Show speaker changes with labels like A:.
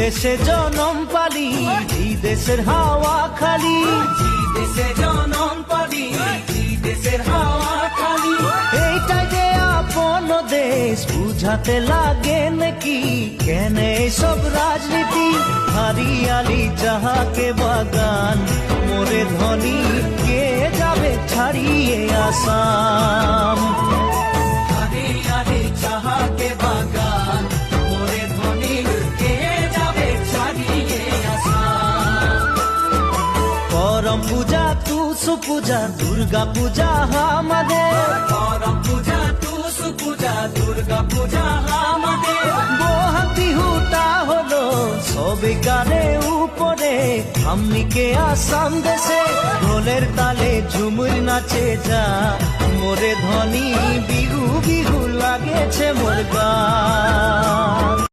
A: দেশে জনম পালি দেশের হাওয়া খালি,
B: দেশে জনম পালি দেশের হাওয়া খালি।
A: এইটাই যে আপন দেশ বুঝাতে লাগে নাকি, কেন সব রাজনীতি হারিয়ালি যাহাকে বাগান, মোরে ধনী কে যাবে ছাড়িয়ে আসাম।
B: হারিয়ালি যাহাকে বাগান, মোরে ধনী কে যাবে ছাড়িয়ে আসাম।
A: করম পূজা তুসু পূজা দুর্গা পূজা আমাদের,
B: করম পূজা টুসু পূজা দুর্গা পূজা আমাদের।
A: বহাগ বিহুটা হলো সবে গানে উপরে, আমনিকে আসাম দেশে ঢোলের তালে ঝুমুর নাচে যা, মোরে ধনী বিহু বিহু লাগেছে মোর গান।